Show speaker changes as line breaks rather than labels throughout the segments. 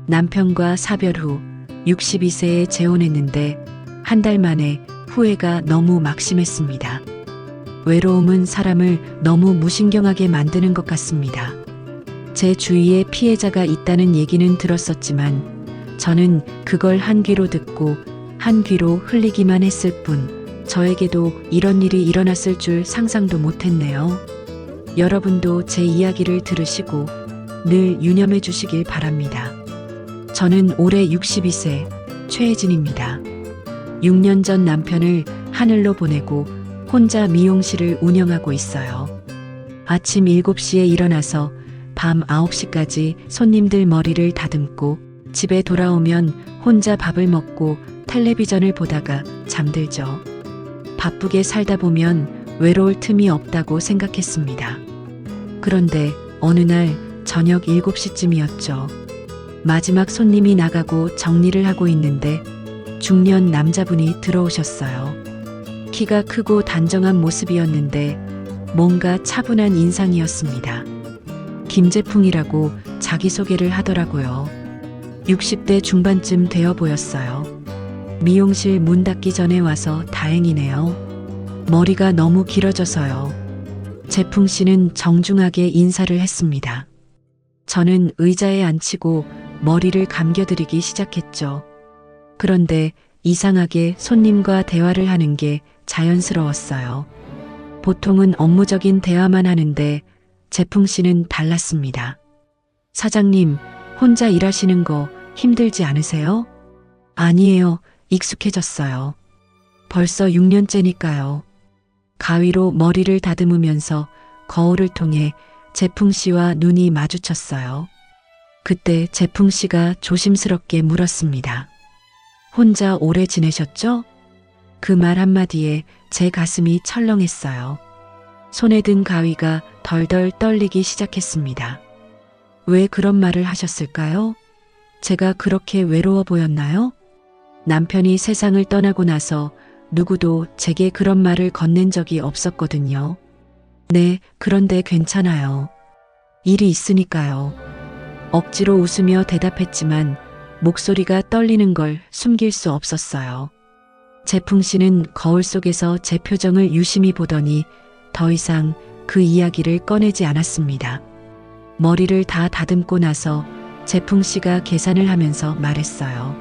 남편과 사별 후 62세에 재혼했는데 한 달 만에 후회가 너무 막심했습니다. 외로움은 사람을 너무 무신경하게 만드는 것 같습니다. 제 주위에 피해자가 있다는 얘기는 들었었지만 저는 그걸 한 귀로 듣고 한 귀로 흘리기만 했을 뿐 저에게도 이런 일이 일어났을 줄 상상도 못했네요. 여러분도 제 이야기를 들으시고 늘 유념해 주시길 바랍니다. 저는 올해 62세 최혜진입니다. 6년 전 남편을 하늘로 보내고 혼자 미용실을 운영하고 있어요. 아침 7시에 일어나서 밤 9시까지 손님들 머리를 다듬고 집에 돌아오면 혼자 밥을 먹고 텔레비전을 보다가 잠들죠. 바쁘게 살다 보면 외로울 틈이 없다고 생각했습니다. 그런데 어느 날 저녁 7시쯤이었죠. 마지막 손님이 나가고 정리를 하고 있는데 중년 남자분이 들어오셨어요. 키가 크고 단정한 모습이었는데 뭔가 차분한 인상이었습니다. 김재풍이라고 자기소개를 하더라고요. 60대 중반쯤 되어 보였어요. 미용실 문 닫기 전에 와서 다행이네요. 머리가 너무 길어져서요. 재풍 씨는 정중하게 인사를 했습니다. 저는 의자에 앉히고 머리를 감겨드리기 시작했죠. 그런데 이상하게 손님과 대화를 하는 게 자연스러웠어요. 보통은 업무적인 대화만 하는데 재풍 씨는 달랐습니다. 사장님, 혼자 일하시는 거 힘들지 않으세요? 아니에요. 익숙해졌어요. 벌써 6년째니까요. 가위로 머리를 다듬으면서 거울을 통해 재풍 씨와 눈이 마주쳤어요. 그때 재풍 씨가 조심스럽게 물었습니다. 혼자 오래 지내셨죠? 그 말 한마디에 제 가슴이 철렁했어요. 손에 든 가위가 덜덜 떨리기 시작했습니다. 왜 그런 말을 하셨을까요? 제가 그렇게 외로워 보였나요? 남편이 세상을 떠나고 나서 누구도 제게 그런 말을 건넨 적이 없었거든요. 네, 그런데 괜찮아요. 일이 있으니까요. 억지로 웃으며 대답했지만 목소리가 떨리는 걸 숨길 수 없었어요. 재풍 씨는 거울 속에서 제 표정을 유심히 보더니 더 이상 그 이야기를 꺼내지 않았습니다. 머리를 다 다듬고 나서 재풍 씨가 계산을 하면서 말했어요.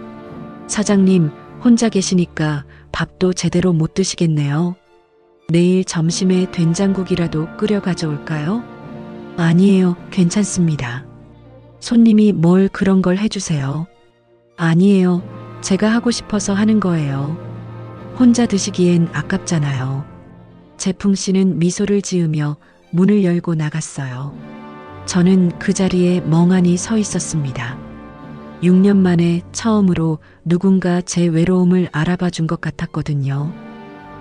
사장님, 혼자 계시니까 밥도 제대로 못 드시겠네요. 내일 점심에 된장국이라도 끓여 가져올까요? 아니에요, 괜찮습니다. 손님이 뭘 그런 걸 해주세요. 아니에요, 제가 하고 싶어서 하는 거예요. 혼자 드시기엔 아깝잖아요. 재풍 씨는 미소를 지으며 문을 열고 나갔어요. 저는 그 자리에 멍하니 서 있었습니다. 6년 만에 처음으로 누군가 제 외로움을 알아봐 준 것 같았거든요.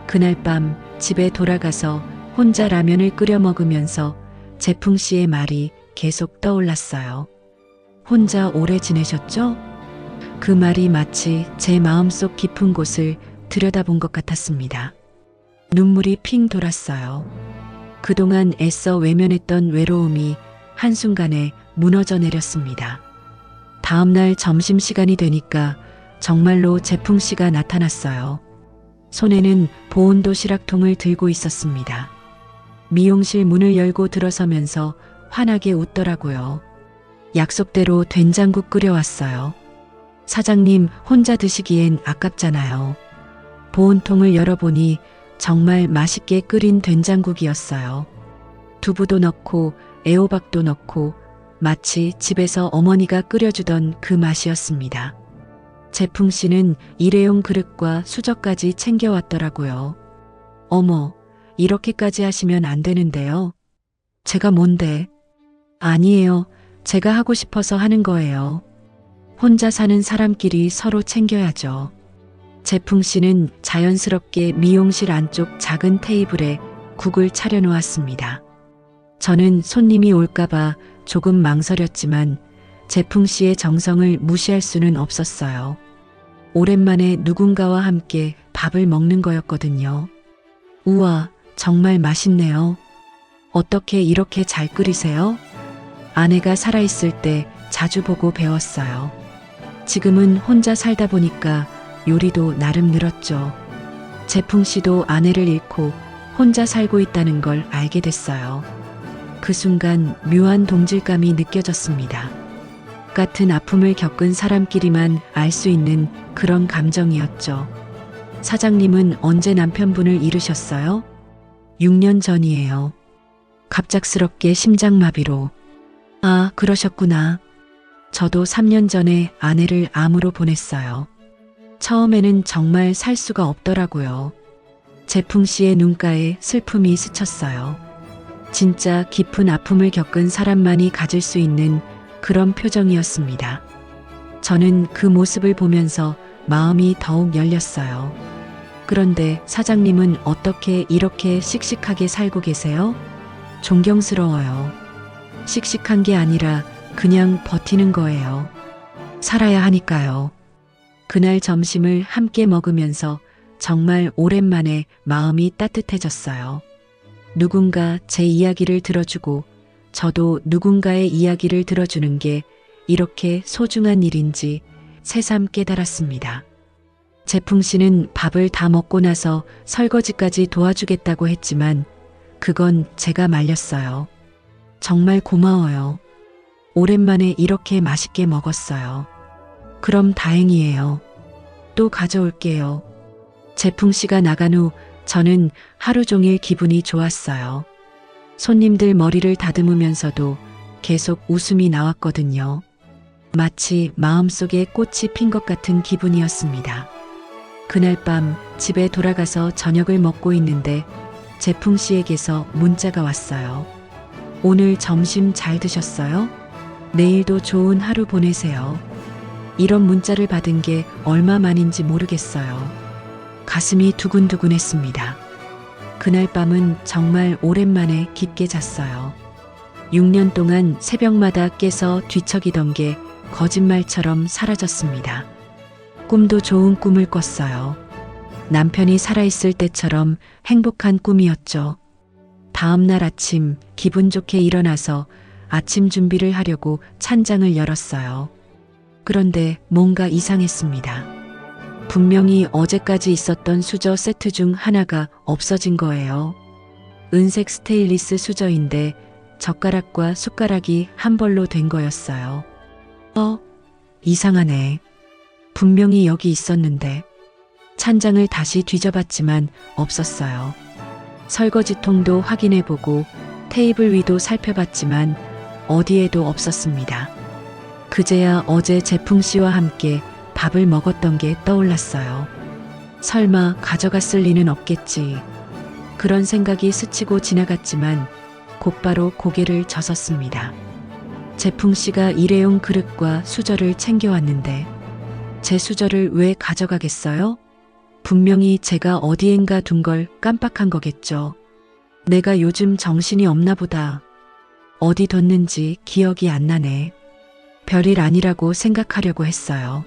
그날 밤 집에 돌아가서 혼자 라면을 끓여 먹으면서 재풍 씨의 말이 계속 떠올랐어요. 혼자 오래 지내셨죠? 그 말이 마치 제 마음속 깊은 곳을 들여다본 것 같았습니다. 눈물이 핑 돌았어요. 그동안 애써 외면했던 외로움이 한순간에 무너져 내렸습니다. 다음 날 점심시간이 되니까 정말로 재풍 씨가 나타났어요. 손에는 보온 도시락통을 들고 있었습니다. 미용실 문을 열고 들어서면서 환하게 웃더라고요. 약속대로 된장국 끓여왔어요. 사장님, 혼자 드시기엔 아깝잖아요. 보온통을 열어보니 정말 맛있게 끓인 된장국이었어요. 두부도 넣고 애호박도 넣고 마치 집에서 어머니가 끓여주던 그 맛이었습니다. 재풍 씨는 일회용 그릇과 수저까지 챙겨왔더라고요. 어머, 이렇게까지 하시면 안 되는데요. 제가 뭔데? 아니에요. 제가 하고 싶어서 하는 거예요. 혼자 사는 사람끼리 서로 챙겨야죠. 재풍 씨는 자연스럽게 미용실 안쪽 작은 테이블에 국을 차려놓았습니다. 저는 손님이 올까봐 조금 망설였지만 재풍 씨의 정성을 무시할 수는 없었어요. 오랜만에 누군가와 함께 밥을 먹는 거였거든요. 우와, 정말 맛있네요. 어떻게 이렇게 잘 끓이세요? 아내가 살아있을 때 자주 보고 배웠어요. 지금은 혼자 살다 보니까 요리도 나름 늘었죠. 재풍 씨도 아내를 잃고 혼자 살고 있다는 걸 알게 됐어요. 그 순간 묘한 동질감이 느껴졌습니다. 같은 아픔을 겪은 사람끼리만 알 수 있는 그런 감정이었죠. 사장님은 언제 남편분을 잃으셨어요? 6년 전이에요. 갑작스럽게 심장마비로. 아, 그러셨구나. 저도 3년 전에 아내를 암으로 보냈어요. 처음에는 정말 살 수가 없더라고요. 재풍 씨의 눈가에 슬픔이 스쳤어요. 진짜 깊은 아픔을 겪은 사람만이 가질 수 있는 그런 표정이었습니다. 저는 그 모습을 보면서 마음이 더욱 열렸어요. 그런데 사장님은 어떻게 이렇게 씩씩하게 살고 계세요? 존경스러워요. 씩씩한 게 아니라 그냥 버티는 거예요. 살아야 하니까요. 그날 점심을 함께 먹으면서 정말 오랜만에 마음이 따뜻해졌어요. 누군가 제 이야기를 들어주고 저도 누군가의 이야기를 들어주는 게 이렇게 소중한 일인지 새삼 깨달았습니다. 재풍 씨는 밥을 다 먹고 나서 설거지까지 도와주겠다고 했지만 그건 제가 말렸어요. 정말 고마워요. 오랜만에 이렇게 맛있게 먹었어요. 그럼 다행이에요. 또 가져올게요. 재풍 씨가 나간 후 저는 하루 종일 기분이 좋았어요. 손님들 머리를 다듬으면서도 계속 웃음이 나왔거든요. 마치 마음속에 꽃이 핀 것 같은 기분이었습니다. 그날 밤 집에 돌아가서 저녁을 먹고 있는데 재풍 씨에게서 문자가 왔어요. 오늘 점심 잘 드셨어요? 내일도 좋은 하루 보내세요. 이런 문자를 받은 게 얼마 만인지 모르겠어요. 가슴이 두근두근했습니다. 그날 밤은 정말 오랜만에 깊게 잤어요. 6년 동안 새벽마다 깨서 뒤척이던 게 거짓말처럼 사라졌습니다. 꿈도 좋은 꿈을 꿨어요. 남편이 살아있을 때처럼 행복한 꿈이었죠. 다음 날 아침 기분 좋게 일어나서 아침 준비를 하려고 찬장을 열었어요. 그런데 뭔가 이상했습니다. 분명히 어제까지 있었던 수저 세트 중 하나가 없어진 거예요. 은색 스테인리스 수저인데 젓가락과 숟가락이 한 벌로 된 거였어요. 이상하네. 분명히 여기 있었는데. 찬장을 다시 뒤져봤지만 없었어요. 설거지통도 확인해보고 테이블 위도 살펴봤지만 어디에도 없었습니다. 그제야 어제 재풍 씨와 함께 밥을 먹었던 게 떠올랐어요. 설마 가져갔을 리는 없겠지. 그런 생각이 스치고 지나갔지만 곧바로 고개를 저었습니다. 재풍 씨가 일회용 그릇과 수저를 챙겨왔는데 제 수저를 왜 가져가겠어요? 분명히 제가 어디엔가 둔 걸 깜빡한 거겠죠. 내가 요즘 정신이 없나 보다. 어디 뒀는지 기억이 안 나네. 별일 아니라고 생각하려고 했어요.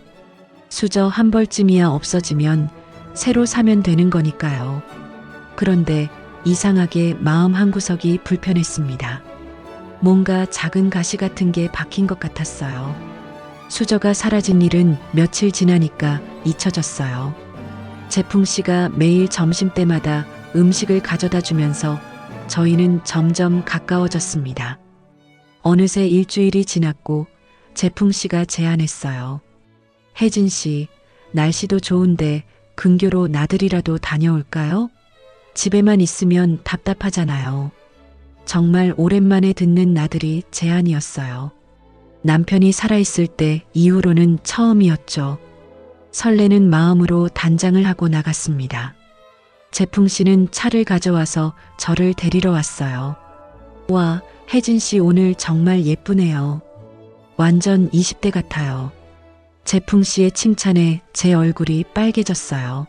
수저 한 벌쯤이야 없어지면 새로 사면 되는 거니까요. 그런데 이상하게 마음 한구석이 불편했습니다. 뭔가 작은 가시 같은 게 박힌 것 같았어요. 수저가 사라진 일은 며칠 지나니까 잊혀졌어요. 재풍 씨가 매일 점심때마다 음식을 가져다 주면서 저희는 점점 가까워졌습니다. 어느새 일주일이 지났고 재풍 씨가 제안했어요. 혜진 씨, 날씨도 좋은데 근교로 나들이라도 다녀올까요? 집에만 있으면 답답하잖아요. 정말 오랜만에 듣는 나들이 제안이었어요. 남편이 살아있을 때 이후로는 처음이었죠. 설레는 마음으로 단장을 하고 나갔습니다. 재풍 씨는 차를 가져와서 저를 데리러 왔어요. 와, 혜진 씨 오늘 정말 예쁘네요. 완전 20대 같아요. 재풍 씨의 칭찬에 제 얼굴이 빨개졌어요.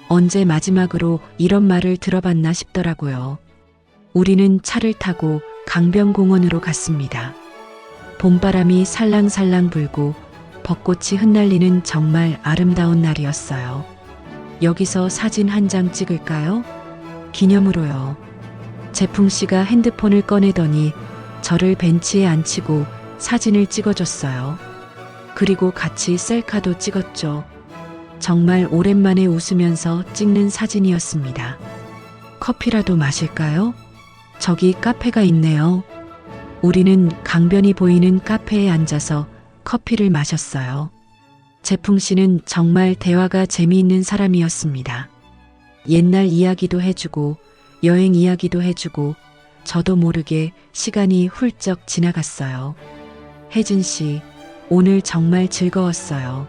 언제 마지막으로 이런 말을 들어봤나 싶더라고요. 우리는 차를 타고 강변공원으로 갔습니다. 봄바람이 살랑살랑 불고 벚꽃이 흩날리는 정말 아름다운 날이었어요. 여기서 사진 한 장 찍을까요? 기념으로요. 재풍 씨가 핸드폰을 꺼내더니 저를 벤치에 앉히고 사진을 찍어줬어요. 그리고 같이 셀카도 찍었죠. 정말 오랜만에 웃으면서 찍는 사진이었습니다. 커피라도 마실까요? 저기 카페가 있네요. 우리는 강변이 보이는 카페에 앉아서 커피를 마셨어요. 재풍 씨는 정말 대화가 재미있는 사람이었습니다. 옛날 이야기도 해주고 여행 이야기도 해주고 저도 모르게 시간이 훌쩍 지나갔어요. 혜진 씨, 오늘 정말 즐거웠어요.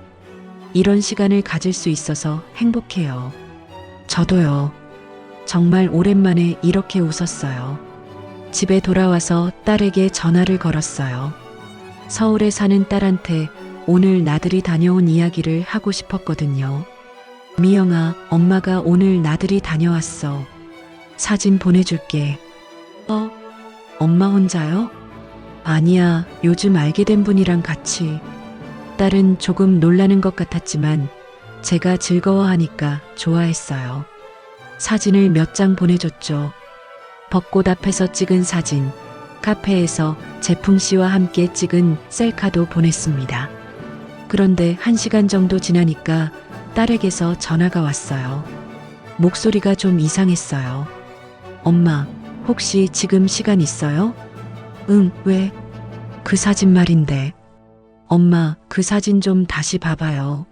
이런 시간을 가질 수 있어서 행복해요. 저도요. 정말 오랜만에 이렇게 웃었어요. 집에 돌아와서 딸에게 전화를 걸었어요. 서울에 사는 딸한테 오늘 나들이 다녀온 이야기를 하고 싶었거든요. 미영아, 엄마가 오늘 나들이 다녀왔어. 사진 보내줄게. 엄마 혼자요? 아니야, 요즘 알게 된 분이랑 같이. 딸은 조금 놀라는 것 같았지만 제가 즐거워하니까 좋아했어요. 사진을 몇 장 보내줬죠. 벚꽃 앞에서 찍은 사진, 카페에서 재풍 씨와 함께 찍은 셀카도 보냈습니다. 그런데 1시간 정도 지나니까 딸에게서 전화가 왔어요. 목소리가 좀 이상했어요. 엄마, 혹시 지금 시간 있어요? 응, 왜? 그 사진 말인데. 엄마, 그 사진 좀 다시 봐봐요.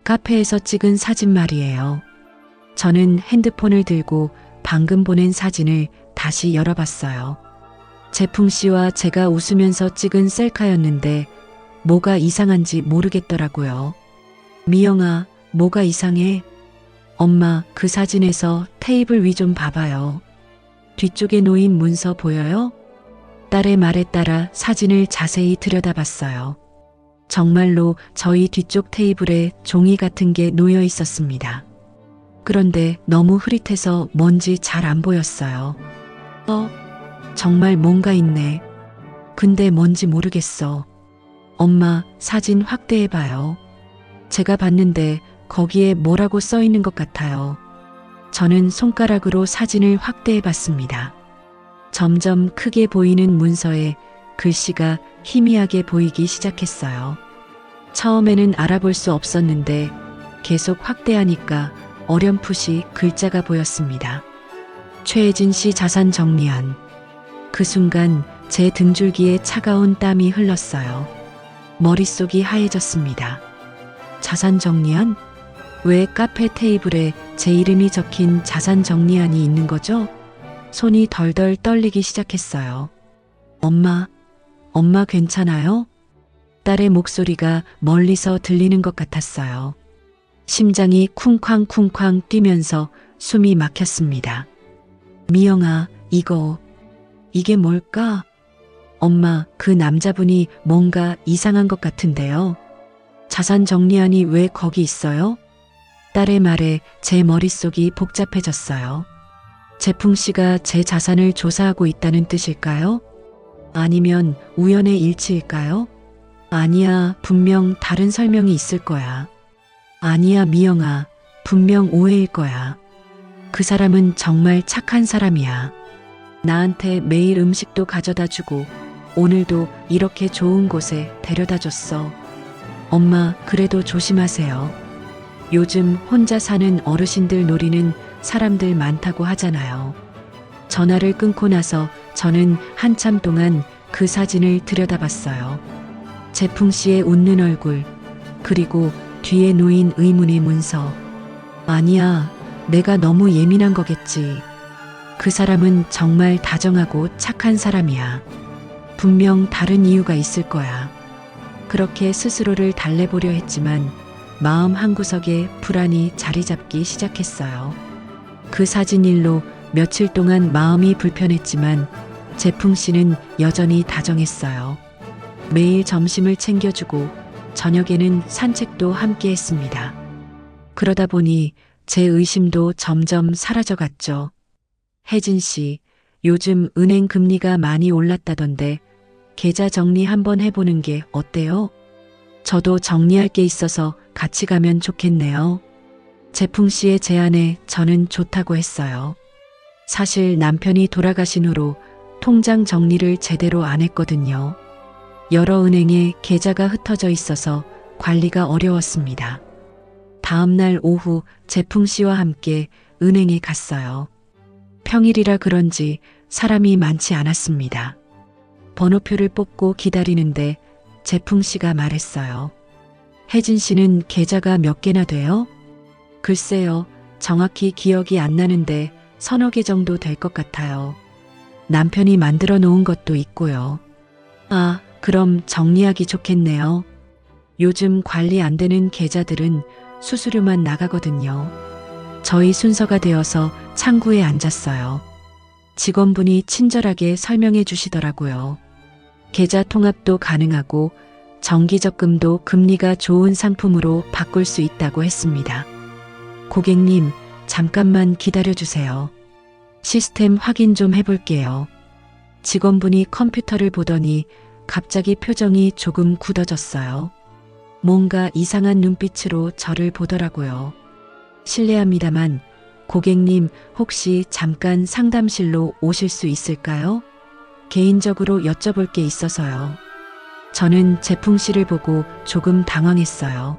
카페에서 찍은 사진 말이에요. 저는 핸드폰을 들고 방금 보낸 사진을 다시 열어봤어요. 재풍 씨와 제가 웃으면서 찍은 셀카였는데 뭐가 이상한지 모르겠더라고요. 미영아, 뭐가 이상해? 엄마, 그 사진에서 테이블 위 좀 봐봐요. 뒤쪽에 놓인 문서 보여요? 딸의 말에 따라 사진을 자세히 들여다봤어요. 정말로 저희 뒤쪽 테이블에 종이 같은 게 놓여 있었습니다. 그런데 너무 흐릿해서 뭔지 잘 안 보였어요. 정말 뭔가 있네. 근데 뭔지 모르겠어. 엄마, 사진 확대해봐요. 제가 봤는데 거기에 뭐라고 써 있는 것 같아요. 저는 손가락으로 사진을 확대해봤습니다. 점점 크게 보이는 문서에 글씨가 희미하게 보이기 시작했어요. 처음에는 알아볼 수 없었는데 계속 확대하니까 어렴풋이 글자가 보였습니다. 최혜진 씨 자산 정리안. 그 순간 제 등줄기에 차가운 땀이 흘렀어요. 머릿속이 하얘졌습니다. 자산 정리안? 왜 카페 테이블에 제 이름이 적힌 자산 정리안이 있는 거죠? 손이 덜덜 떨리기 시작했어요. 엄마 괜찮아요? 딸의 목소리가 멀리서 들리는 것 같았어요. 심장이 쿵쾅쿵쾅 뛰면서 숨이 막혔습니다. 미영아, 이게 뭘까? 엄마, 그 남자분이 뭔가 이상한 것 같은데요. 자산 정리안이 왜 거기 있어요? 딸의 말에 제 머릿속이 복잡해졌어요. 재풍 씨가 제 자산을 조사하고 있다는 뜻일까요? 아니면 우연의 일치일까요? 아니야, 분명 다른 설명이 있을 거야. 아니야, 미영아, 분명 오해일 거야. 그 사람은 정말 착한 사람이야. 나한테 매일 음식도 가져다 주고 오늘도 이렇게 좋은 곳에 데려다 줬어. 엄마, 그래도 조심하세요. 요즘 혼자 사는 어르신들 노리는 사람들 많다고 하잖아요. 전화를 끊고 나서 저는 한참 동안 그 사진을 들여다봤어요. 재풍 씨의 웃는 얼굴, 그리고 뒤에 놓인 의문의 문서. 아니야, 내가 너무 예민한 거겠지. 그 사람은 정말 다정하고 착한 사람이야. 분명 다른 이유가 있을 거야. 그렇게 스스로를 달래보려 했지만 마음 한구석에 불안이 자리 잡기 시작했어요. 그 사진 일로 며칠 동안 마음이 불편했지만 재풍 씨는 여전히 다정했어요. 매일 점심을 챙겨주고 저녁에는 산책도 함께 했습니다. 그러다 보니 제 의심도 점점 사라져갔죠. 혜진 씨, 요즘 은행 금리가 많이 올랐다던데 계좌 정리 한번 해보는 게 어때요? 저도 정리할 게 있어서 같이 가면 좋겠네요. 재풍 씨의 제안에 저는 좋다고 했어요. 사실 남편이 돌아가신 후로 통장 정리를 제대로 안 했거든요. 여러 은행에 계좌가 흩어져 있어서 관리가 어려웠습니다. 다음 날 오후 재풍 씨와 함께 은행에 갔어요. 평일이라 그런지 사람이 많지 않았습니다. 번호표를 뽑고 기다리는데 재풍 씨가 말했어요. 혜진 씨는 계좌가 몇 개나 돼요? 글쎄요, 정확히 기억이 안 나는데 서너 개 정도 될 것 같아요. 남편이 만들어 놓은 것도 있고요. 아, 그럼 정리하기 좋겠네요. 요즘 관리 안 되는 계좌들은 수수료만 나가거든요. 저희 순서가 되어서 창구에 앉았어요. 직원분이 친절하게 설명해 주시더라고요. 계좌 통합도 가능하고 정기적금도 금리가 좋은 상품으로 바꿀 수 있다고 했습니다. 고객님, 잠깐만 기다려 주세요. 시스템 확인 좀 해볼게요. 직원분이 컴퓨터를 보더니 갑자기 표정이 조금 굳어졌어요. 뭔가 이상한 눈빛으로 저를 보더라고요. 실례합니다만 고객님 혹시 잠깐 상담실로 오실 수 있을까요? 개인적으로 여쭤볼 게 있어서요. 저는 재풍 씨를 보고 조금 당황했어요.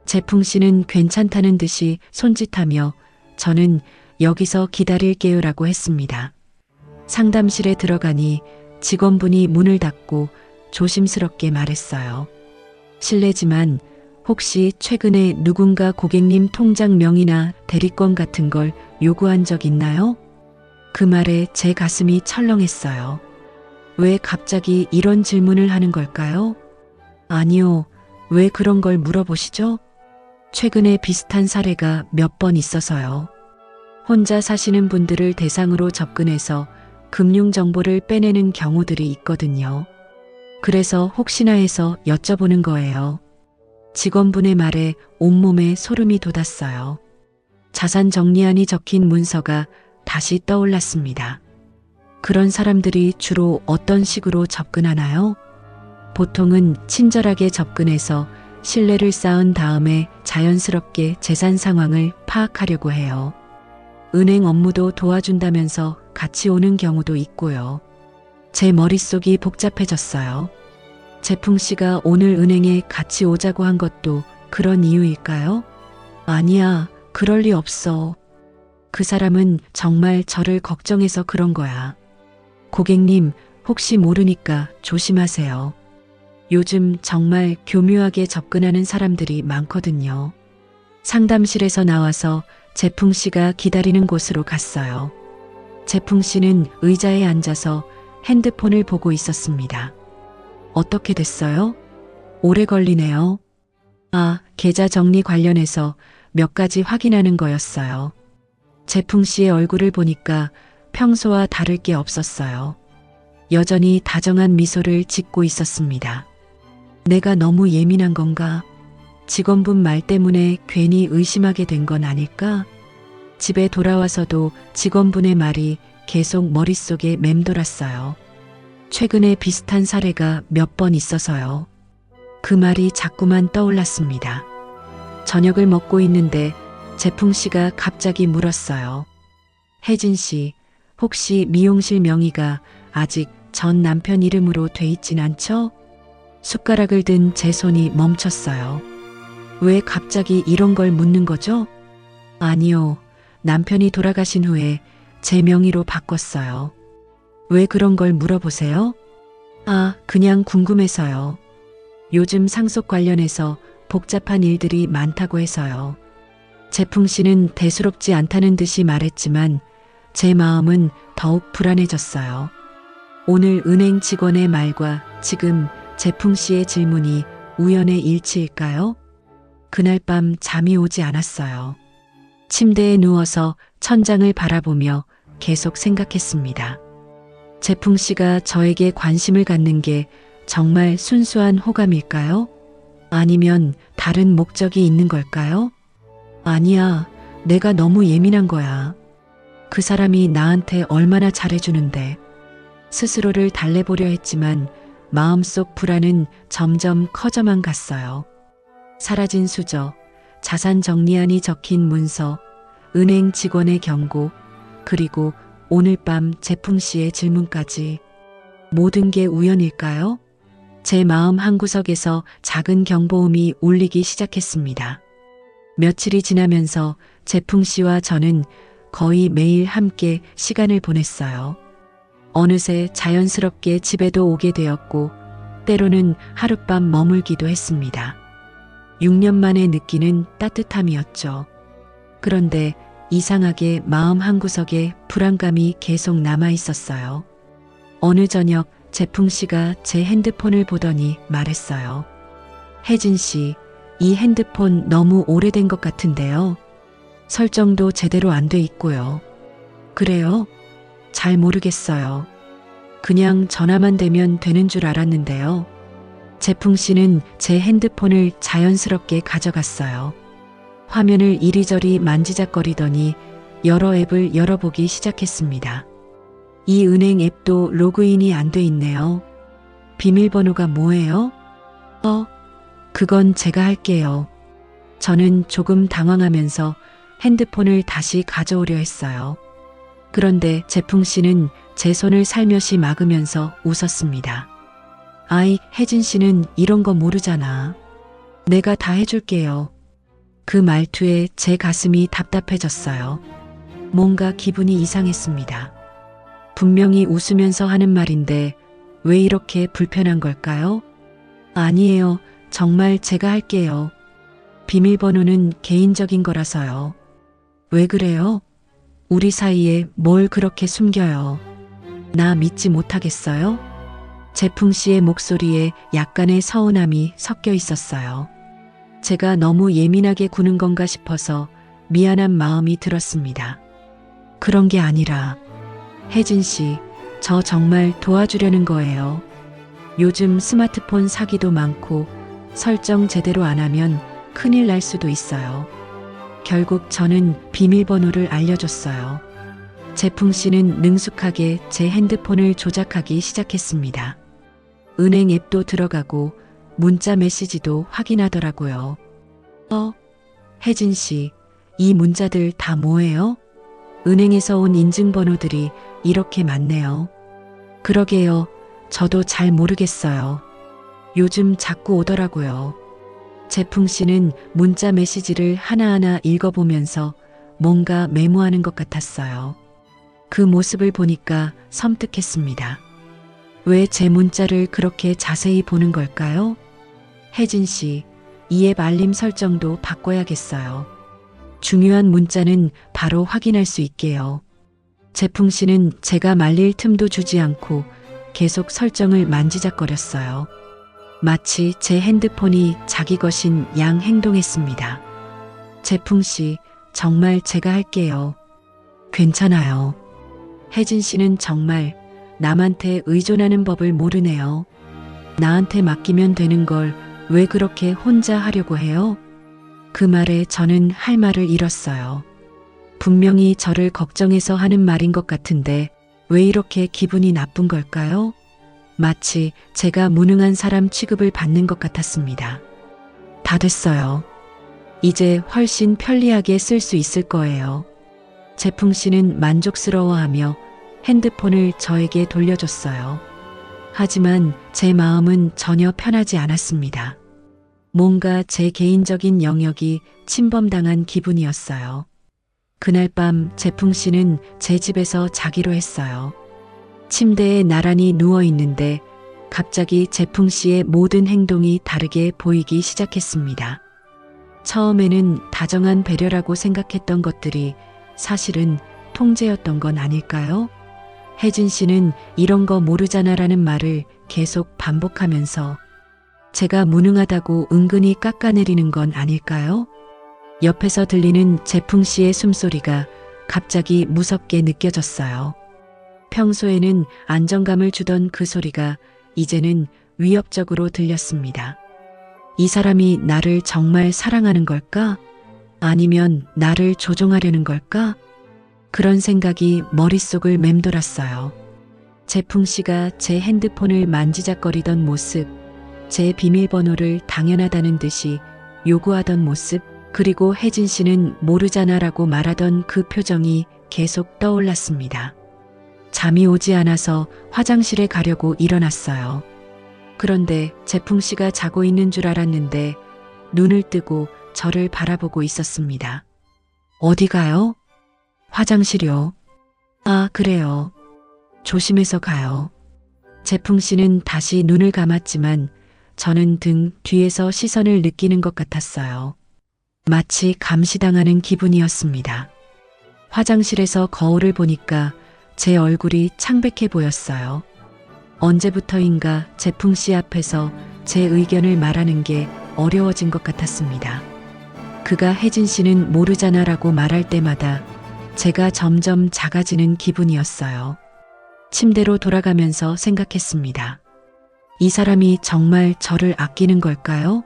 재풍 씨는 괜찮다는 듯이 손짓하며 저는 여기서 기다릴게요라고 했습니다. 상담실에 들어가니 직원분이 문을 닫고 조심스럽게 말했어요. 실례지만 혹시 최근에 누군가 고객님 통장 명의나 대리권 같은 걸 요구한 적 있나요? 그 말에 제 가슴이 철렁했어요. 왜 갑자기 이런 질문을 하는 걸까요? 아니요, 왜 그런 걸 물어보시죠? 최근에 비슷한 사례가 몇 번 있어서요. 혼자 사시는 분들을 대상으로 접근해서 금융 정보를 빼내는 경우들이 있거든요. 그래서 혹시나 해서 여쭤보는 거예요. 직원분의 말에 온몸에 소름이 돋았어요. 자산 정리안이 적힌 문서가 다시 떠올랐습니다. 그런 사람들이 주로 어떤 식으로 접근하나요? 보통은 친절하게 접근해서 신뢰를 쌓은 다음에 자연스럽게 재산 상황을 파악하려고 해요. 은행 업무도 도와준다면서 같이 오는 경우도 있고요. 제 머릿속이 복잡해졌어요. 재풍 씨가 오늘 은행에 같이 오자고 한 것도 그런 이유일까요? 아니야, 그럴 리 없어. 그 사람은 정말 저를 걱정해서 그런 거야. 고객님, 혹시 모르니까 조심하세요. 요즘 정말 교묘하게 접근하는 사람들이 많거든요. 상담실에서 나와서 재풍 씨가 기다리는 곳으로 갔어요. 재풍 씨는 의자에 앉아서 핸드폰을 보고 있었습니다. 어떻게 됐어요? 오래 걸리네요. 아, 계좌 정리 관련해서 몇 가지 확인하는 거였어요. 재풍 씨의 얼굴을 보니까 평소와 다를 게 없었어요. 여전히 다정한 미소를 짓고 있었습니다. 내가 너무 예민한 건가? 직원분 말 때문에 괜히 의심하게 된 건 아닐까? 집에 돌아와서도 직원분의 말이 계속 머릿속에 맴돌았어요. 최근에 비슷한 사례가 몇 번 있어서요. 그 말이 자꾸만 떠올랐습니다. 저녁을 먹고 있는데 재풍 씨가 갑자기 물었어요. 혜진 씨, 혹시 미용실 명의가 아직 전 남편 이름으로 돼 있진 않죠? 숟가락을 든 제 손이 멈췄어요. 왜 갑자기 이런 걸 묻는 거죠? 아니요, 남편이 돌아가신 후에 제 명의로 바꿨어요. 왜 그런 걸 물어보세요? 아, 그냥 궁금해서요. 요즘 상속 관련해서 복잡한 일들이 많다고 해서요. 재풍 씨는 대수롭지 않다는 듯이 말했지만 제 마음은 더욱 불안해졌어요. 오늘 은행 직원의 말과 지금 재풍 씨의 질문이 우연의 일치일까요? 그날 밤 잠이 오지 않았어요. 침대에 누워서 천장을 바라보며 계속 생각했습니다. 재풍 씨가 저에게 관심을 갖는 게 정말 순수한 호감일까요? 아니면 다른 목적이 있는 걸까요? 아니야, 내가 너무 예민한 거야. 그 사람이 나한테 얼마나 잘해주는데. 스스로를 달래보려 했지만 마음속 불안은 점점 커져만 갔어요. 사라진 수저, 자산 정리안이 적힌 문서, 은행 직원의 경고, 그리고 오늘 밤 재풍 씨의 질문까지 모든 게 우연일까요? 제 마음 한구석에서 작은 경보음이 울리기 시작했습니다. 며칠이 지나면서 재풍 씨와 저는 거의 매일 함께 시간을 보냈어요. 어느새 자연스럽게 집에도 오게 되었고 때로는 하룻밤 머물기도 했습니다. 6년 만에 느끼는 따뜻함이었죠. 그런데 이상하게 마음 한구석에 불안감이 계속 남아 있었어요. 어느 저녁 재풍 씨가 제 핸드폰을 보더니 말했어요. 혜진 씨, 이 핸드폰 너무 오래된 것 같은데요. 설정도 제대로 안 돼 있고요. 그래요? 잘 모르겠어요. 그냥 전화만 되면 되는 줄 알았는데요. 재풍 씨는 제 핸드폰을 자연스럽게 가져갔어요. 화면을 이리저리 만지작거리더니 여러 앱을 열어보기 시작했습니다. 이 은행 앱도 로그인이 안 돼 있네요. 비밀번호가 뭐예요? 그건 제가 할게요. 저는 조금 당황하면서 핸드폰을 다시 가져오려 했어요. 그런데 재풍 씨는 제 손을 살며시 막으면서 웃었습니다. 아이, 혜진 씨는 이런 거 모르잖아. 내가 다 해줄게요. 그 말투에 제 가슴이 답답해졌어요. 뭔가 기분이 이상했습니다. 분명히 웃으면서 하는 말인데 왜 이렇게 불편한 걸까요? 아니에요. 정말 제가 할게요. 비밀번호는 개인적인 거라서요. 왜 그래요? 우리 사이에 뭘 그렇게 숨겨요? 나 믿지 못하겠어요? 재풍 씨의 목소리에 약간의 서운함이 섞여 있었어요. 제가 너무 예민하게 구는 건가 싶어서 미안한 마음이 들었습니다. 그런 게 아니라, 혜진 씨, 저 정말 도와주려는 거예요. 요즘 스마트폰 사기도 많고 설정 제대로 안 하면 큰일 날 수도 있어요. 결국 저는 비밀번호를 알려줬어요. 재풍 씨는 능숙하게 제 핸드폰을 조작하기 시작했습니다. 은행 앱도 들어가고 문자 메시지도 확인하더라고요. 혜진 씨, 이 문자들 다 뭐예요? 은행에서 온 인증번호들이 이렇게 많네요. 그러게요. 저도 잘 모르겠어요. 요즘 자꾸 오더라고요. 재풍 씨는 문자 메시지를 하나하나 읽어보면서 뭔가 메모하는 것 같았어요. 그 모습을 보니까 섬뜩했습니다. 왜 제 문자를 그렇게 자세히 보는 걸까요? 혜진 씨, 이 앱 알림 설정도 바꿔야겠어요. 중요한 문자는 바로 확인할 수 있게요. 재풍 씨는 제가 말릴 틈도 주지 않고 계속 설정을 만지작거렸어요. 마치 제 핸드폰이 자기 것인 양 행동했습니다. 재풍 씨, 정말 제가 할게요. 괜찮아요. 혜진 씨는 정말 남한테 의존하는 법을 모르네요. 나한테 맡기면 되는 걸 왜 그렇게 혼자 하려고 해요? 그 말에 저는 할 말을 잃었어요. 분명히 저를 걱정해서 하는 말인 것 같은데 왜 이렇게 기분이 나쁜 걸까요? 마치 제가 무능한 사람 취급을 받는 것 같았습니다. 다 됐어요. 이제 훨씬 편리하게 쓸 수 있을 거예요. 재풍 씨는 만족스러워하며 핸드폰을 저에게 돌려줬어요. 하지만 제 마음은 전혀 편하지 않았습니다. 뭔가 제 개인적인 영역이 침범당한 기분이었어요. 그날 밤 재풍 씨는 제 집에서 자기로 했어요. 침대에 나란히 누워 있는데 갑자기 재풍 씨의 모든 행동이 다르게 보이기 시작했습니다. 처음에는 다정한 배려라고 생각했던 것들이 사실은 통제였던 건 아닐까요? 혜진 씨는 이런 거 모르잖아라는 말을 계속 반복하면서 제가 무능하다고 은근히 깎아내리는 건 아닐까요? 옆에서 들리는 재풍 씨의 숨소리가 갑자기 무섭게 느껴졌어요. 평소에는 안정감을 주던 그 소리가 이제는 위협적으로 들렸습니다. 이 사람이 나를 정말 사랑하는 걸까? 아니면 나를 조종하려는 걸까? 그런 생각이 머릿속을 맴돌았어요. 재풍 씨가 제 핸드폰을 만지작거리던 모습, 제 비밀번호를 당연하다는 듯이 요구하던 모습, 그리고 혜진 씨는 모르잖아라고 말하던 그 표정이 계속 떠올랐습니다. 잠이 오지 않아서 화장실에 가려고 일어났어요. 그런데 재풍 씨가 자고 있는 줄 알았는데 눈을 뜨고 저를 바라보고 있었습니다. 어디 가요? 화장실이요. 아, 그래요. 조심해서 가요. 재풍 씨는 다시 눈을 감았지만 저는 등 뒤에서 시선을 느끼는 것 같았어요. 마치 감시당하는 기분이었습니다. 화장실에서 거울을 보니까 제 얼굴이 창백해 보였어요. 언제부터인가 재풍 씨 앞에서 제 의견을 말하는 게 어려워진 것 같았습니다. 그가 혜진 씨는 모르잖아라고 말할 때마다 제가 점점 작아지는 기분이었어요. 침대로 돌아가면서 생각했습니다. 이 사람이 정말 저를 아끼는 걸까요?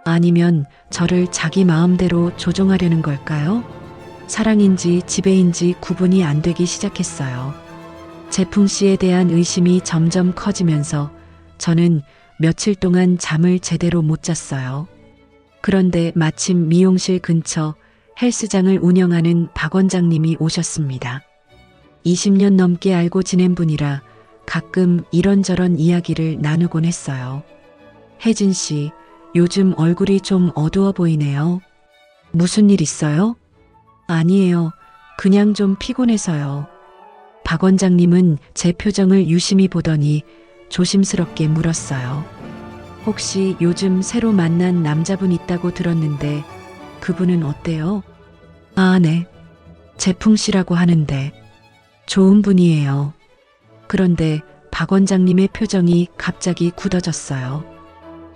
아니면 저를 자기 마음대로 조종하려는 걸까요? 사랑인지 지배인지 구분이 안 되기 시작했어요. 재풍 씨에 대한 의심이 점점 커지면서 저는 며칠 동안 잠을 제대로 못 잤어요. 그런데 마침 미용실 근처 헬스장을 운영하는 박 원장님이 오셨습니다. 20년 넘게 알고 지낸 분이라 가끔 이런저런 이야기를 나누곤 했어요. 혜진 씨, 요즘 얼굴이 좀 어두워 보이네요. 무슨 일 있어요? 아니에요. 그냥 좀 피곤해서요. 박 원장님은 제 표정을 유심히 보더니 조심스럽게 물었어요. 혹시 요즘 새로 만난 남자분 있다고 들었는데 그분은 어때요? 아, 네. 재풍 씨라고 하는데 좋은 분이에요. 그런데 박 원장님의 표정이 갑자기 굳어졌어요.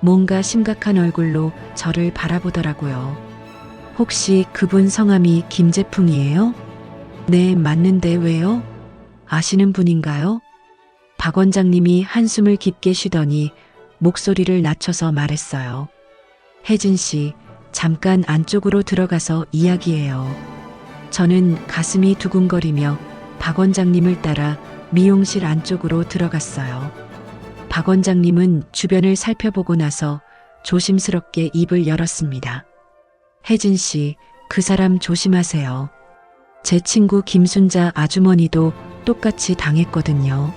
뭔가 심각한 얼굴로 저를 바라보더라고요. 혹시 그분 성함이 김재풍이에요? 네, 맞는데 왜요? 아시는 분인가요? 박 원장님이 한숨을 깊게 쉬더니 목소리를 낮춰서 말했어요. 혜진 씨, 잠깐 안쪽으로 들어가서 이야기해요. 저는 가슴이 두근거리며 박 원장님을 따라 미용실 안쪽으로 들어갔어요. 박 원장님은 주변을 살펴보고 나서 조심스럽게 입을 열었습니다. 혜진 씨, 그 사람 조심하세요. 제 친구 김순자 아주머니도 똑같이 당했거든요.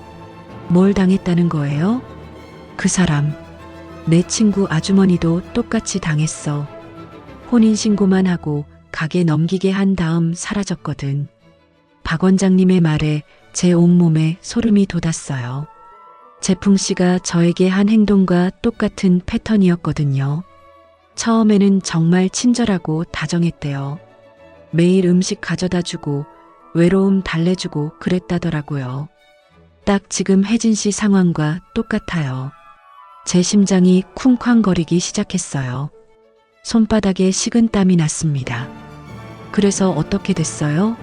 뭘 당했다는 거예요? 그 사람. 내 친구 아주머니도 똑같이 당했어. 혼인신고만 하고 가게 넘기게 한 다음 사라졌거든. 박 원장님의 말에 제 온몸에 소름이 돋았어요. 재풍 씨가 저에게 한 행동과 똑같은 패턴이었거든요. 처음에는 정말 친절하고 다정했대요. 매일 음식 가져다 주고 외로움 달래주고 그랬다더라고요. 딱 지금 혜진 씨 상황과 똑같아요. 제 심장이 쿵쾅거리기 시작했어요. 손바닥에 식은땀이 났습니다. 그래서 어떻게 됐어요?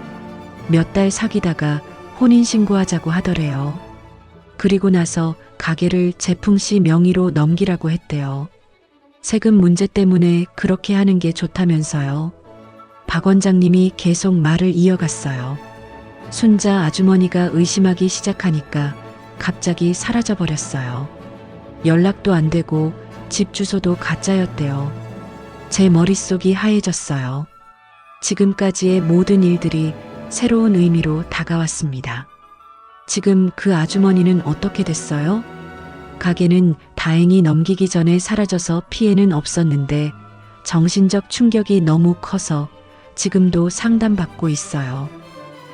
몇 달 사귀다가 혼인신고하자고 하더래요. 그리고 나서 가게를 재풍 씨 명의로 넘기라고 했대요. 세금 문제 때문에 그렇게 하는 게 좋다면서요. 박 원장님이 계속 말을 이어갔어요. 순자 아주머니가 의심하기 시작하니까 갑자기 사라져버렸어요. 연락도 안 되고 집 주소도 가짜였대요. 제 머릿속이 하얘졌어요. 지금까지의 모든 일들이 새로운 의미로 다가왔습니다. 지금 그 아주머니는 어떻게 됐어요? 가게는 다행히 넘기기 전에 사라져서 피해는 없었는데 정신적 충격이 너무 커서 지금도 상담받고 있어요.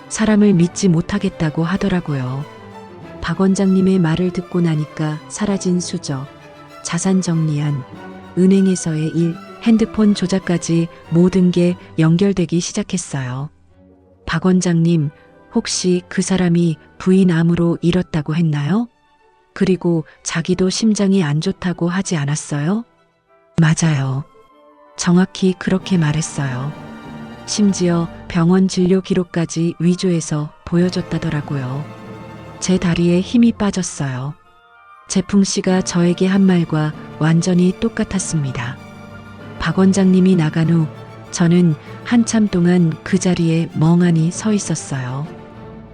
사람을 믿지 못하겠다고 하더라고요. 박 원장님의 말을 듣고 나니까 사라진 수저, 자산 정리한, 은행에서의 일, 핸드폰 조작까지 모든 게 연결되기 시작했어요. 박 원장님, 혹시 그 사람이 부인 암으로 잃었다고 했나요? 그리고 자기도 심장이 안 좋다고 하지 않았어요? 맞아요. 정확히 그렇게 말했어요. 심지어 병원 진료 기록까지 위조해서 보여줬다더라고요. 제 다리에 힘이 빠졌어요. 재풍 씨가 저에게 한 말과 완전히 똑같았습니다. 박 원장님이 나간 후 저는 한참 동안 그 자리에 멍하니 서 있었어요.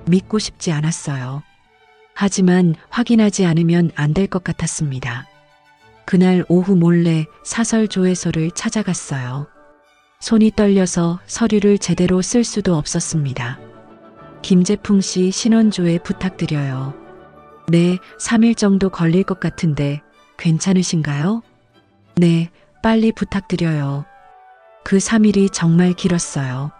믿고 싶지 않았어요. 하지만 확인하지 않으면 안 될 것 같았습니다. 그날 오후 몰래 사설 조회소를 찾아갔어요. 손이 떨려서 서류를 제대로 쓸 수도 없었습니다. 김재풍 씨 신원조회 부탁드려요. 네, 3일 정도 걸릴 것 같은데 괜찮으신가요? 네, 빨리 부탁드려요. 그 3일이 정말 길었어요.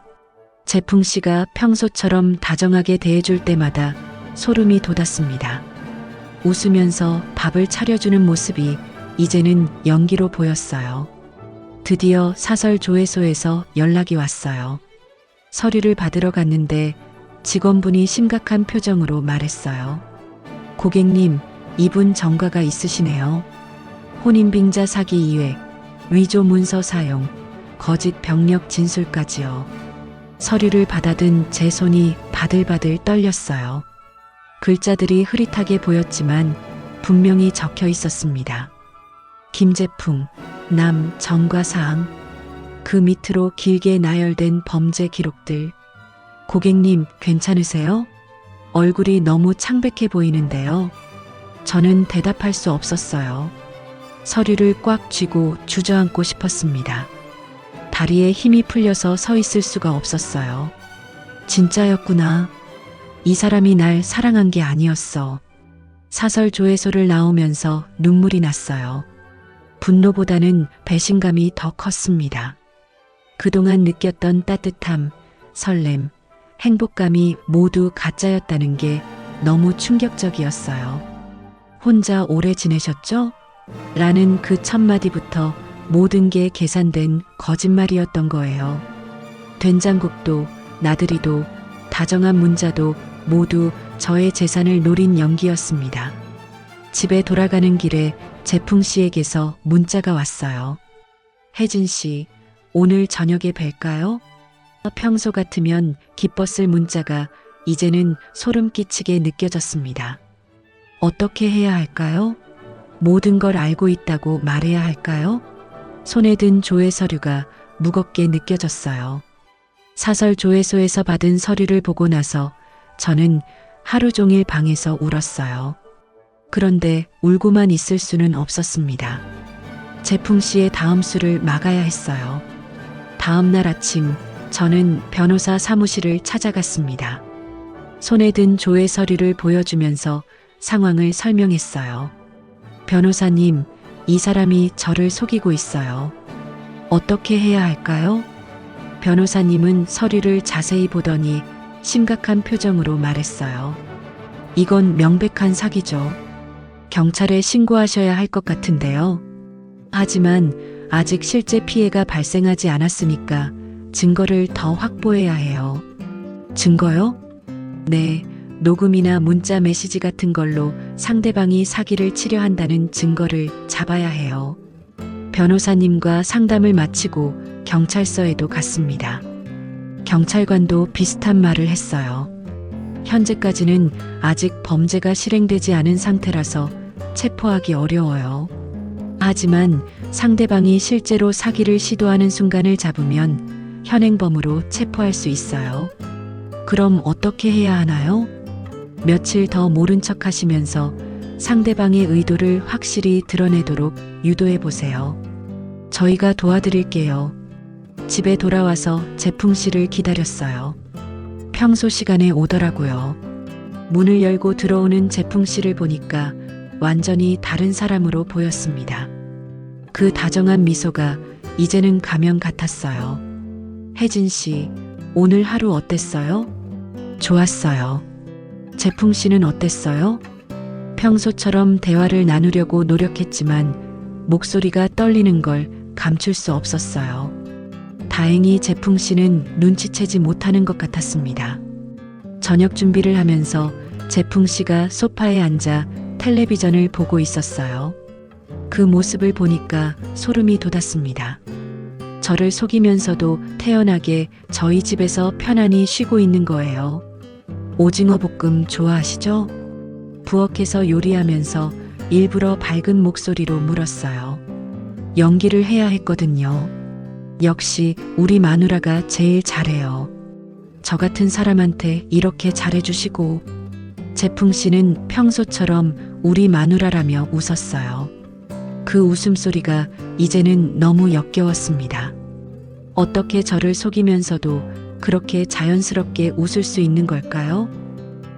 재풍 씨가 평소처럼 다정하게 대해줄 때마다 소름이 돋았습니다. 웃으면서 밥을 차려주는 모습이 이제는 연기로 보였어요. 드디어 사설 조회소에서 연락이 왔어요. 서류를 받으러 갔는데 직원분이 심각한 표정으로 말했어요. 고객님, 이분 전과가 있으시네요. 혼인빙자 사기 2회, 위조 문서 사용, 거짓 병력 진술까지요. 서류를 받아든 제 손이 바들바들 떨렸어요. 글자들이 흐릿하게 보였지만 분명히 적혀 있었습니다. 김재풍, 남 전과사항. 그 밑으로 길게 나열된 범죄 기록들. 고객님, 괜찮으세요? 얼굴이 너무 창백해 보이는데요. 저는 대답할 수 없었어요. 서류를 꽉 쥐고 주저앉고 싶었습니다. 다리에 힘이 풀려서 서 있을 수가 없었어요. 진짜였구나. 이 사람이 날 사랑한 게 아니었어. 사설 조회소를 나오면서 눈물이 났어요. 분노보다는 배신감이 더 컸습니다. 그동안 느꼈던 따뜻함, 설렘, 행복감이 모두 가짜였다는 게 너무 충격적이었어요. 혼자 오래 지내셨죠? 라는 그 첫마디부터 모든 게 계산된 거짓말이었던 거예요. 된장국도, 나들이도, 다정한 문자도 모두 저의 재산을 노린 연기였습니다. 집에 돌아가는 길에 재풍 씨에게서 문자가 왔어요. 혜진 씨, 오늘 저녁에 뵐까요? 평소 같으면 기뻤을 문자가 이제는 소름 끼치게 느껴졌습니다. 어떻게 해야 할까요? 모든 걸 알고 있다고 말해야 할까요? 손에 든 조회 서류가 무겁게 느껴졌어요. 사설 조회소에서 받은 서류를 보고 나서 저는 하루 종일 방에서 울었어요. 그런데 울고만 있을 수는 없었습니다. 재풍 씨의 다음 수를 막아야 했어요. 다음 날 아침 저는 변호사 사무실을 찾아갔습니다. 손에 든 조회 서류를 보여주면서 상황을 설명했어요. 변호사님, 이 사람이 저를 속이고 있어요. 어떻게 해야 할까요? 변호사님은 서류를 자세히 보더니 심각한 표정으로 말했어요. 이건 명백한 사기죠. 경찰에 신고하셔야 할 것 같은데요. 하지만 아직 실제 피해가 발생하지 않았으니까 증거를 더 확보해야 해요. 증거요? 네, 녹음이나 문자 메시지 같은 걸로 상대방이 사기를 치려 한다는 증거를 잡아야 해요. 변호사님과 상담을 마치고 경찰서에도 갔습니다. 경찰관도 비슷한 말을 했어요. 현재까지는 아직 범죄가 실행되지 않은 상태라서 체포하기 어려워요. 하지만 상대방이 실제로 사기를 시도하는 순간을 잡으면 현행범으로 체포할 수 있어요. 그럼 어떻게 해야 하나요? 며칠 더 모른 척 하시면서 상대방의 의도를 확실히 드러내도록 유도해 보세요. 저희가 도와드릴게요. 집에 돌아와서 재풍 씨를 기다렸어요. 평소 시간에 오더라고요. 문을 열고 들어오는 재풍 씨를 보니까 완전히 다른 사람으로 보였습니다. 그 다정한 미소가 이제는 가면 같았어요. 혜진 씨, 오늘 하루 어땠어요? 좋았어요. 재풍 씨는 어땠어요? 평소처럼 대화를 나누려고 노력했지만 목소리가 떨리는 걸 감출 수 없었어요. 다행히 재풍 씨는 눈치채지 못하는 것 같았습니다. 저녁 준비를 하면서 재풍 씨가 소파에 앉아 텔레비전을 보고 있었어요. 그 모습을 보니까 소름이 돋았습니다. 저를 속이면서도 태연하게 저희 집에서 편안히 쉬고 있는 거예요. 오징어 볶음 좋아하시죠? 부엌에서 요리하면서 일부러 밝은 목소리로 물었어요. 연기를 해야 했거든요. 역시 우리 마누라가 제일 잘해요. 저 같은 사람한테 이렇게 잘해주시고. 재풍 씨는 평소처럼 우리 마누라라며 웃었어요. 그 웃음소리가 이제는 너무 역겨웠습니다. 어떻게 저를 속이면서도 그렇게 자연스럽게 웃을 수 있는 걸까요?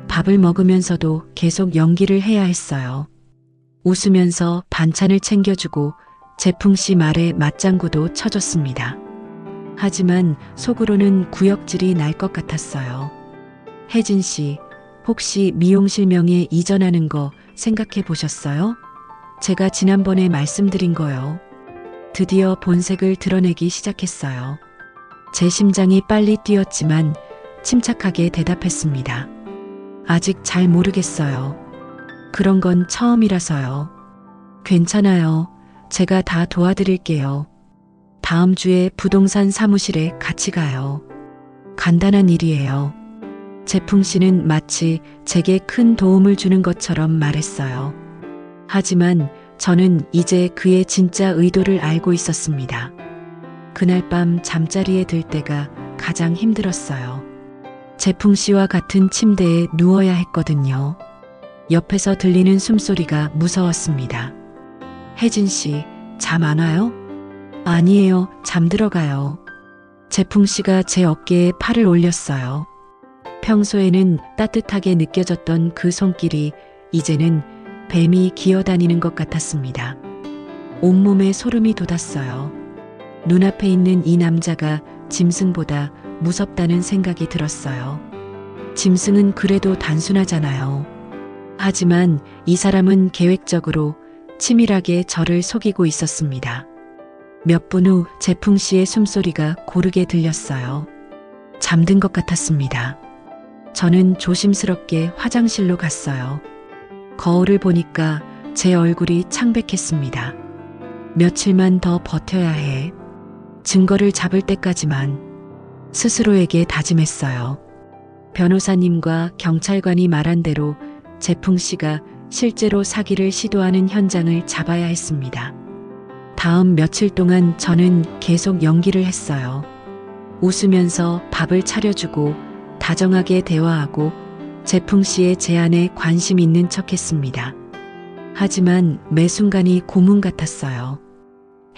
밥을 먹으면서도 계속 연기를 해야 했어요. 웃으면서 반찬을 챙겨주고 재풍 씨 말에 맞장구도 쳐줬습니다. 하지만 속으로는 구역질이 날 것 같았어요. 혜진 씨, 혹시 미용실 명예 이전하는 거 생각해 보셨어요? 제가 지난번에 말씀드린 거요. 드디어 본색을 드러내기 시작했어요. 제 심장이 빨리 뛰었지만 침착하게 대답했습니다. 아직 잘 모르겠어요. 그런 건 처음이라서요. 괜찮아요. 제가 다 도와드릴게요. 다음 주에 부동산 사무실에 같이 가요. 간단한 일이에요. 재풍 씨는 마치 제게 큰 도움을 주는 것처럼 말했어요. 하지만 저는 이제 그의 진짜 의도를 알고 있었습니다. 그날 밤 잠자리에 들 때가 가장 힘들었어요. 재풍 씨와 같은 침대에 누워야 했거든요. 옆에서 들리는 숨소리가 무서웠습니다. 혜진 씨, 잠 안 와요? 아니에요, 잠들어가요. 재풍 씨가 제 어깨에 팔을 올렸어요. 평소에는 따뜻하게 느껴졌던 그 손길이 이제는 뱀이 기어다니는 것 같았습니다. 온몸에 소름이 돋았어요. 눈앞에 있는 이 남자가 짐승보다 무섭다는 생각이 들었어요. 짐승은 그래도 단순하잖아요. 하지만 이 사람은 계획적으로 치밀하게 저를 속이고 있었습니다. 몇 분 후 재풍 씨의 숨소리가 고르게 들렸어요. 잠든 것 같았습니다. 저는 조심스럽게 화장실로 갔어요. 거울을 보니까 제 얼굴이 창백했습니다. 며칠만 더 버텨야 해. 증거를 잡을 때까지만. 스스로에게 다짐했어요. 변호사님과 경찰관이 말한 대로 재풍 씨가 실제로 사기를 시도하는 현장을 잡아야 했습니다. 다음 며칠 동안 저는 계속 연기를 했어요. 웃으면서 밥을 차려주고 다정하게 대화하고 재풍 씨의 제안에 관심 있는 척했습니다. 하지만 매 순간이 고문 같았어요.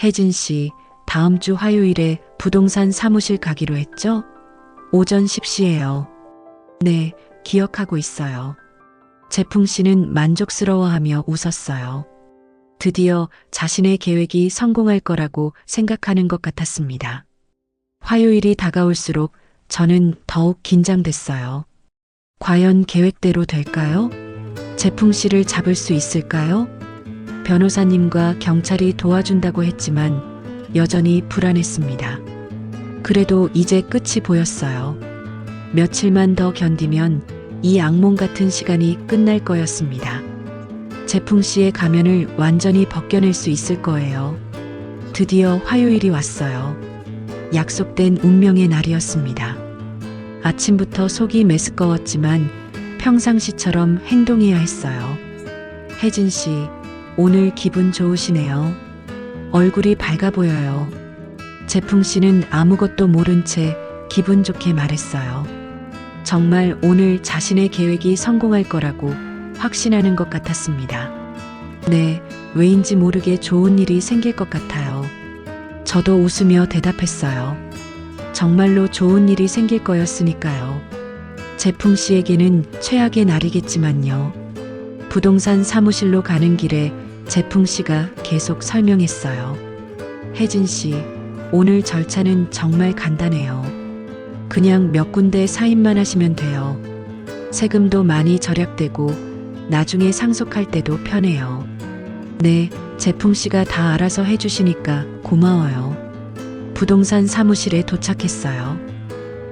혜진 씨, 다음 주 화요일에 부동산 사무실 가기로 했죠? 오전 10시예요. 네, 기억하고 있어요. 재풍 씨는 만족스러워하며 웃었어요. 드디어 자신의 계획이 성공할 거라고 생각하는 것 같았습니다. 화요일이 다가올수록 저는 더욱 긴장됐어요. 과연 계획대로 될까요? 재풍 씨를 잡을 수 있을까요? 변호사님과 경찰이 도와준다고 했지만 여전히 불안했습니다. 그래도 이제 끝이 보였어요. 며칠만 더 견디면 이 악몽 같은 시간이 끝날 거였습니다. 재풍 씨의 가면을 완전히 벗겨낼 수 있을 거예요. 드디어 화요일이 왔어요. 약속된 운명의 날이었습니다. 아침부터 속이 메스꺼웠지만 평상시처럼 행동해야 했어요. 혜진 씨, 오늘 기분 좋으시네요. 얼굴이 밝아 보여요. 재풍 씨는 아무것도 모른 채 기분 좋게 말했어요. 정말 오늘 자신의 계획이 성공할 거라고 확신하는 것 같았습니다. 네, 왜인지 모르게 좋은 일이 생길 것 같아요. 저도 웃으며 대답했어요. 정말로 좋은 일이 생길 거였으니까요. 재풍 씨에게는 최악의 날이겠지만요. 부동산 사무실로 가는 길에 재풍 씨가 계속 설명했어요. 혜진 씨, 오늘 절차는 정말 간단해요. 그냥 몇 군데 사인만 하시면 돼요. 세금도 많이 절약되고 나중에 상속할 때도 편해요. 네, 재풍 씨가 다 알아서 해주시니까 고마워요. 부동산 사무실에 도착했어요.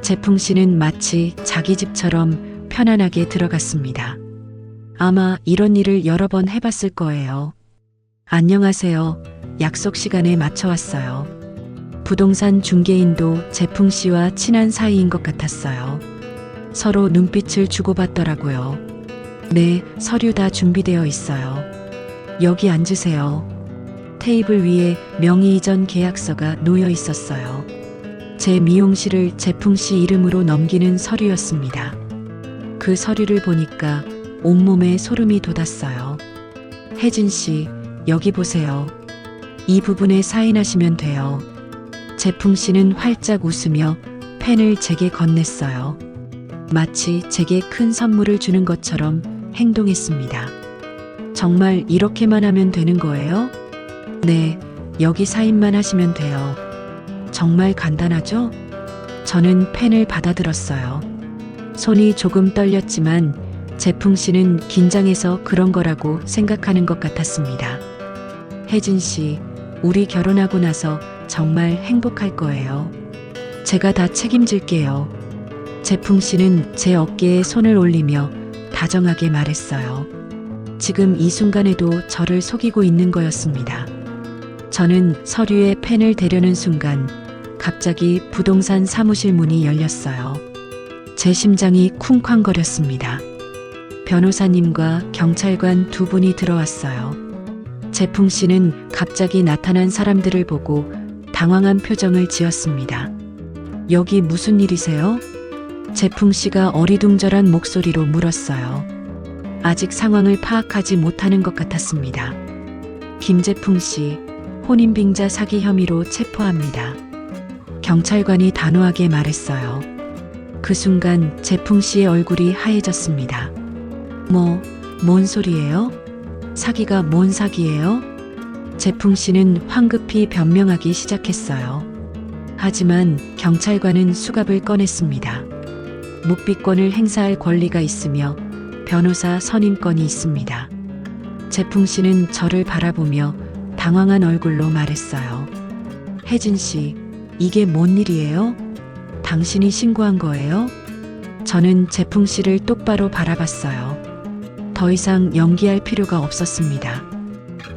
재풍 씨는 마치 자기 집처럼 편안하게 들어갔습니다. 아마 이런 일을 여러 번 해봤을 거예요. 안녕하세요. 약속 시간에 맞춰 왔어요. 부동산 중개인도 재풍 씨와 친한 사이인 것 같았어요. 서로 눈빛을 주고받더라고요. 네, 서류 다 준비되어 있어요. 여기 앉으세요. 테이블 위에 명의 이전 계약서가 놓여 있었어요. 제 미용실을 재풍 씨 이름으로 넘기는 서류였습니다. 그 서류를 보니까 온몸에 소름이 돋았어요. 혜진 씨, 여기 보세요. 이 부분에 사인하시면 돼요. 재풍 씨는 활짝 웃으며 펜을 제게 건넸어요. 마치 제게 큰 선물을 주는 것처럼 행동했습니다. 정말 이렇게만 하면 되는 거예요? 네, 여기 사인만 하시면 돼요. 정말 간단하죠? 저는 펜을 받아들었어요. 손이 조금 떨렸지만 재풍 씨는 긴장해서 그런 거라고 생각하는 것 같았습니다. 혜진 씨, 우리 결혼하고 나서 정말 행복할 거예요. 제가 다 책임질게요. 재풍 씨는 제 어깨에 손을 올리며 다정하게 말했어요. 지금 이 순간에도 저를 속이고 있는 거였습니다. 저는 서류에 펜을 대려는 순간 갑자기 부동산 사무실 문이 열렸어요. 제 심장이 쿵쾅거렸습니다. 변호사님과 경찰관 두 분이 들어왔어요. 재풍 씨는 갑자기 나타난 사람들을 보고 당황한 표정을 지었습니다. 여기 무슨 일이세요? 재풍 씨가 어리둥절한 목소리로 물었어요. 아직 상황을 파악하지 못하는 것 같았습니다. 김재풍 씨, 혼인빙자 사기 혐의로 체포합니다. 경찰관이 단호하게 말했어요. 그 순간 재풍 씨의 얼굴이 하얘졌습니다. 뭔 소리예요? 사기가 뭔 사기예요? 재풍 씨는 황급히 변명하기 시작했어요. 하지만 경찰관은 수갑을 꺼냈습니다. 묵비권을 행사할 권리가 있으며 변호사 선임권이 있습니다. 재풍 씨는 저를 바라보며 당황한 얼굴로 말했어요. 혜진 씨, 이게 뭔 일이에요? 당신이 신고한 거예요? 저는 재풍 씨를 똑바로 바라봤어요. 더 이상 연기할 필요가 없었습니다.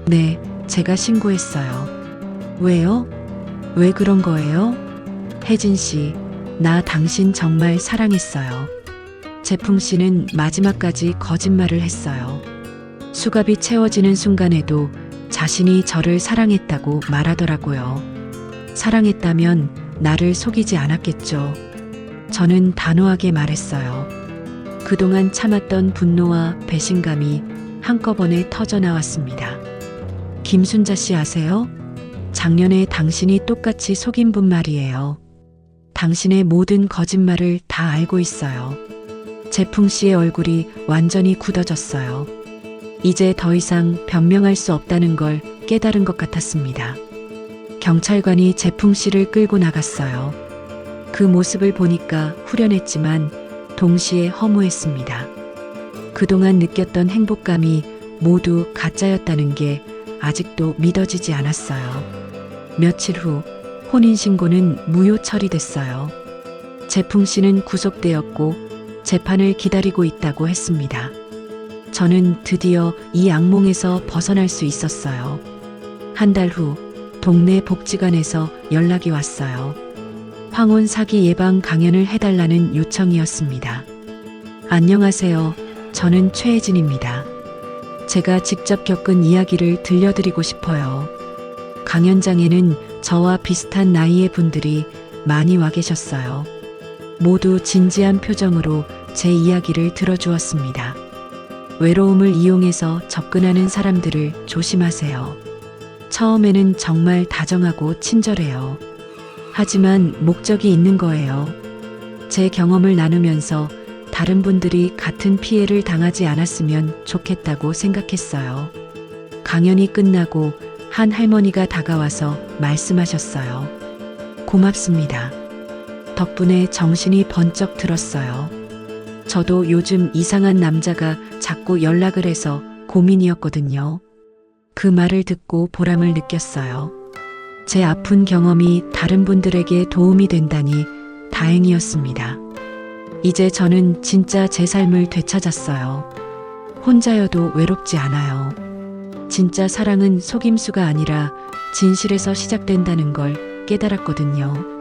네, 제가 신고했어요. 왜요? 왜 그런 거예요? 혜진 씨, 나 당신 정말 사랑했어요. 재풍 씨는 마지막까지 거짓말을 했어요. 수갑이 채워지는 순간에도 자신이 저를 사랑했다고 말하더라고요. 사랑했다면 나를 속이지 않았겠죠. 저는 단호하게 말했어요. 그동안 참았던 분노와 배신감이 한꺼번에 터져나왔습니다. 김순자 씨 아세요? 작년에 당신이 똑같이 속인 분 말이에요. 당신의 모든 거짓말을 다 알고 있어요. 재풍 씨의 얼굴이 완전히 굳어졌어요. 이제 더 이상 변명할 수 없다는 걸 깨달은 것 같았습니다. 경찰관이 재풍 씨를 끌고 나갔어요. 그 모습을 보니까 후련했지만 동시에 허무했습니다. 그동안 느꼈던 행복감이 모두 가짜였다는 게 아직도 믿어지지 않았어요. 며칠 후 혼인신고는 무효 처리됐어요. 재풍 씨는 구속되었고 재판을 기다리고 있다고 했습니다. 저는 드디어 이 악몽에서 벗어날 수 있었어요. 한 달 후 동네 복지관에서 연락이 왔어요. 황혼 사기 예방 강연을 해달라는 요청이었습니다. 안녕하세요. 저는 최혜진입니다. 제가 직접 겪은 이야기를 들려드리고 싶어요. 강연장에는 저와 비슷한 나이의 분들이 많이 와 계셨어요. 모두 진지한 표정으로 제 이야기를 들어주었습니다. 외로움을 이용해서 접근하는 사람들을 조심하세요. 처음에는 정말 다정하고 친절해요. 하지만 목적이 있는 거예요. 제 경험을 나누면서 다른 분들이 같은 피해를 당하지 않았으면 좋겠다고 생각했어요. 강연이 끝나고 한 할머니가 다가와서 말씀하셨어요. 고맙습니다. 덕분에 정신이 번쩍 들었어요. 저도 요즘 이상한 남자가 자꾸 연락을 해서 고민이었거든요. 그 말을 듣고 보람을 느꼈어요. 제 아픈 경험이 다른 분들에게 도움이 된다니 다행이었습니다. 이제 저는 진짜 제 삶을 되찾았어요. 혼자여도 외롭지 않아요. 진짜 사랑은 속임수가 아니라 진실에서 시작된다는 걸 깨달았거든요.